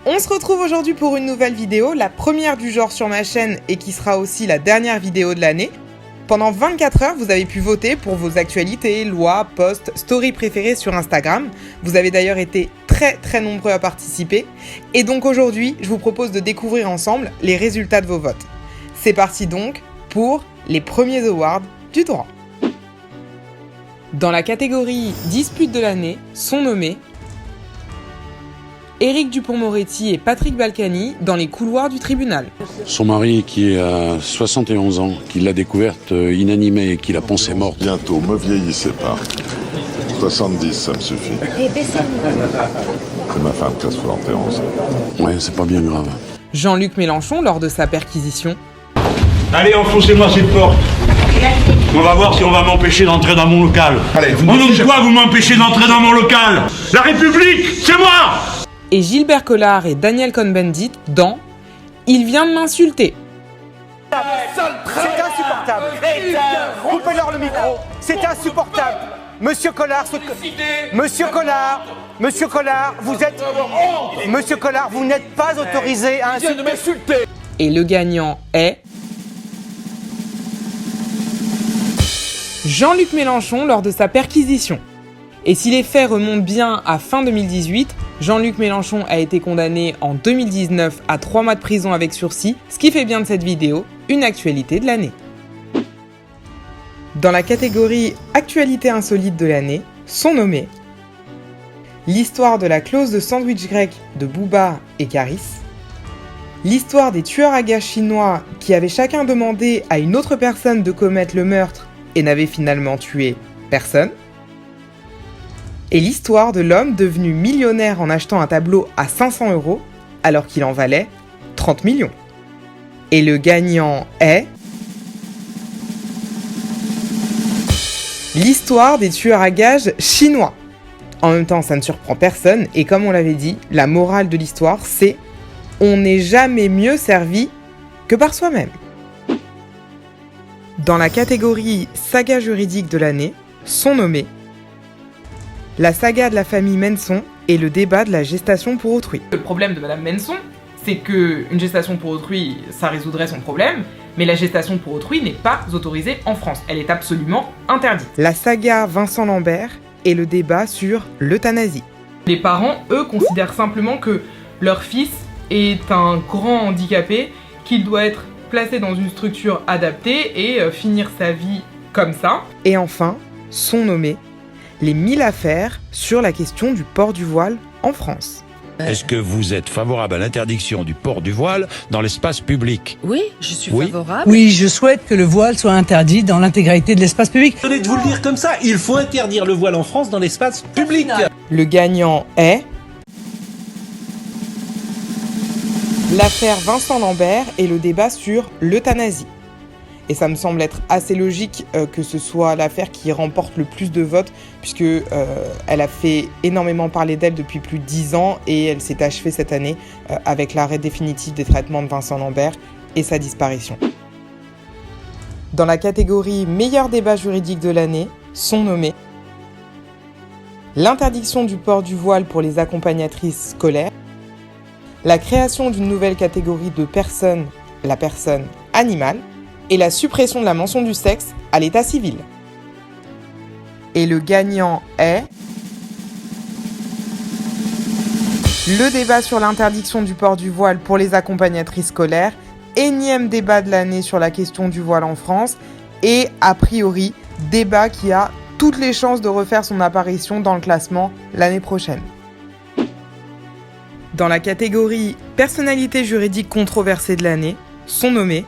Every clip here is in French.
On se retrouve aujourd'hui pour une nouvelle vidéo, la première du genre sur ma chaîne et qui sera aussi la dernière vidéo de l'année. Pendant 24 heures, vous avez pu voter pour vos actualités, lois, posts, stories préférées sur Instagram. Vous avez d'ailleurs été très nombreux à participer. Et donc aujourd'hui, je vous propose de découvrir ensemble les résultats de vos votes. C'est parti donc pour les premiers awards du droit. Dans la catégorie dispute de l'année sont nommés Éric Dupond-Moretti et Patrick Balkany dans les couloirs du tribunal. Son mari qui a 71 ans, qui l'a découverte inanimée et qui la pensait morte. Bientôt, me vieillissez pas. 70, ça me suffit. C'est ma femme qui a 71. Ouais, c'est pas bien grave. Jean-Luc Mélenchon lors de sa perquisition. Allez, enfoncez-moi cette porte. On va voir si on va m'empêcher d'entrer dans mon local. Allez, Au nom de quoi vous m'empêchez d'entrer dans mon local? La République, c'est moi! Et Gilbert Collard et Daniel Cohn-Bendit dans « Il vient de m'insulter ». C'est insupportable. Coupez-leur le micro. C'est insupportable. Monsieur Collard, vous n'êtes pas autorisé à insulter. Et le gagnant est Jean-Luc Mélenchon lors de sa perquisition. Et si les faits remontent bien à fin 2018, Jean-Luc Mélenchon a été condamné en 2019 à 3 mois de prison avec sursis, ce qui fait bien de cette vidéo une actualité de l'année. Dans la catégorie actualité insolite de l'année, sont nommés l'histoire de la clause de sandwich grec de Booba et Caris, l'histoire des tueurs à gages chinois qui avaient chacun demandé à une autre personne de commettre le meurtre et n'avaient finalement tué personne, et l'histoire de l'homme devenu millionnaire en achetant un tableau à 500 € alors qu'il en valait 30 millions. Et le gagnant est l'histoire des tueurs à gages chinois. En même temps, ça ne surprend personne et comme on l'avait dit, la morale de l'histoire, c'est on n'est jamais mieux servi que par soi-même. Dans la catégorie saga juridique de l'année, sont nommés la saga de la famille Manson et le débat de la gestation pour autrui. Le problème de Madame Manson, c'est qu'une gestation pour autrui, ça résoudrait son problème, mais la gestation pour autrui n'est pas autorisée en France. Elle est absolument interdite. La saga Vincent Lambert et le débat sur l'euthanasie. Les parents, eux, considèrent simplement que leur fils est un grand handicapé, qu'il doit être placé dans une structure adaptée et finir sa vie comme ça. Et enfin, sont nommés les 1000 affaires sur la question du port du voile en France. Est-ce que vous êtes favorable à l'interdiction du port du voile dans l'espace public? Oui, je suis favorable. Oui, je souhaite que le voile soit interdit dans l'intégralité de l'espace public. Désolé de vous le dire comme ça, il faut interdire le voile en France dans l'espace public. Le gagnant est l'affaire Vincent Lambert et le débat sur l'euthanasie. Et ça me semble être assez logique que ce soit l'affaire qui remporte le plus de votes, puisque elle a fait énormément parler d'elle depuis plus de 10 ans et elle s'est achevée cette année avec l'arrêt définitif des traitements de Vincent Lambert et sa disparition. Dans la catégorie meilleur débat juridique de l'année, sont nommés l'interdiction du port du voile pour les accompagnatrices scolaires, la création d'une nouvelle catégorie de personnes, la personne animale, et la suppression de la mention du sexe à l'état civil. Et le gagnant est le débat sur l'interdiction du port du voile pour les accompagnatrices scolaires, énième débat de l'année sur la question du voile en France, et a priori, débat qui a toutes les chances de refaire son apparition dans le classement l'année prochaine. Dans la catégorie personnalité juridique controversée de l'année, sont nommés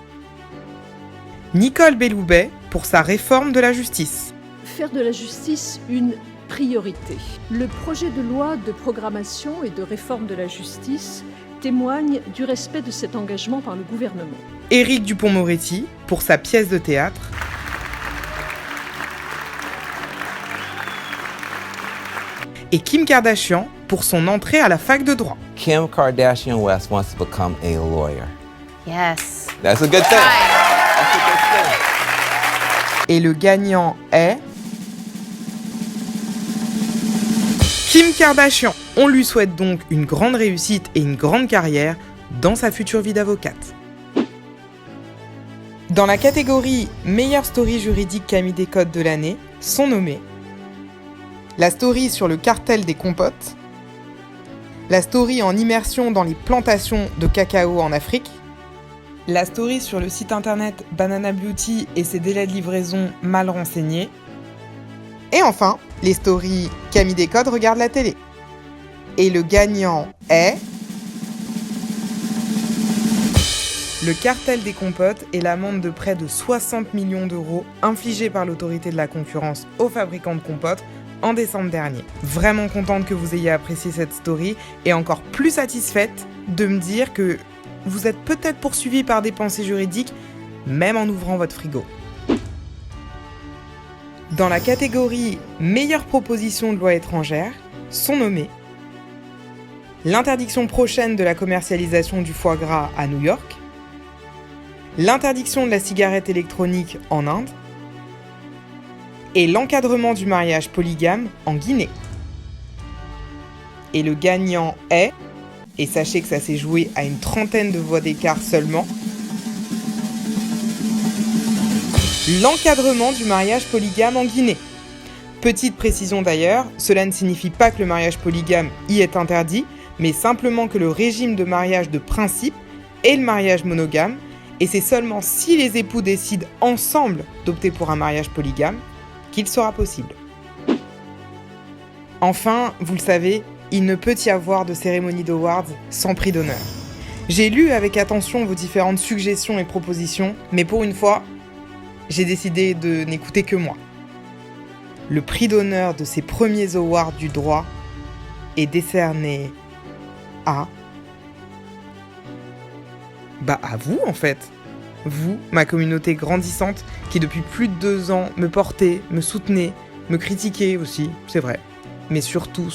Nicole Belloubet pour sa réforme de la justice. Faire de la justice une priorité. Le projet de loi de programmation et de réforme de la justice témoigne du respect de cet engagement par le gouvernement. Éric Dupond-Moretti pour sa pièce de théâtre. Et Kim Kardashian pour son entrée à la fac de droit. Kim Kardashian West wants to become a lawyer. Yes. That's a good thing. Et le gagnant est Kim Kardashian. On lui souhaite donc une grande réussite et une grande carrière dans sa future vie d'avocate. Dans la catégorie meilleure story juridique qui a mis des codes de l'année, sont nommés la story sur le cartel des compotes, la story en immersion dans les plantations de cacao en Afrique, la story sur le site internet Banana Beauty et ses délais de livraison mal renseignés, et enfin, les stories Camille Descodes regarde la télé. Et le gagnant est... Le cartel des compotes et l'amende de près de 60 millions d'euros infligée par l'autorité de la concurrence aux fabricants de compotes en décembre dernier. Vraiment contente que vous ayez apprécié cette story et encore plus satisfaite de me dire que vous êtes peut-être poursuivi par des pensées juridiques, même en ouvrant votre frigo. Dans la catégorie meilleure proposition de loi étrangère, sont nommés l'interdiction prochaine de la commercialisation du foie gras à New York, l'interdiction de la cigarette électronique en Inde et l'encadrement du mariage polygame en Guinée. Et le gagnant est, et sachez que ça s'est joué à une trentaine de voix d'écart seulement, l'encadrement du mariage polygame en Guinée. Petite précision d'ailleurs, cela ne signifie pas que le mariage polygame y est interdit, mais simplement que le régime de mariage de principe est le mariage monogame, et c'est seulement si les époux décident ensemble d'opter pour un mariage polygame qu'il sera possible. Enfin, vous le savez, il ne peut y avoir de cérémonie d'awards sans prix d'honneur. J'ai lu avec attention vos différentes suggestions et propositions, mais pour une fois, j'ai décidé de n'écouter que moi. Le prix d'honneur de ces premiers awards du droit est décerné à... à vous en fait. Vous, ma communauté grandissante, qui depuis plus de 2 ans me portait, me soutenait, me critiquait aussi, c'est vrai. Mais surtout,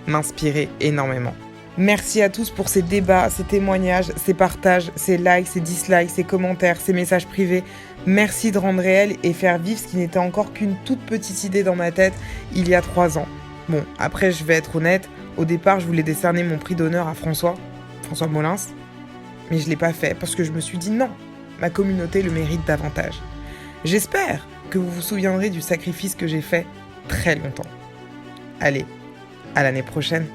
m'inspirait énormément. Merci à tous pour ces débats, ces témoignages, ces partages, ces likes, ces dislikes, ces commentaires, ces messages privés. Merci de rendre réel et faire vivre ce qui n'était encore qu'une toute petite idée dans ma tête il y a 3 ans. Bon, après je vais être honnête, au départ je voulais décerner mon prix d'honneur à François Molins, mais je l'ai pas fait parce que je me suis dit non, ma communauté le mérite davantage. J'espère que vous vous souviendrez du sacrifice que j'ai fait très longtemps. Allez, à l'année prochaine.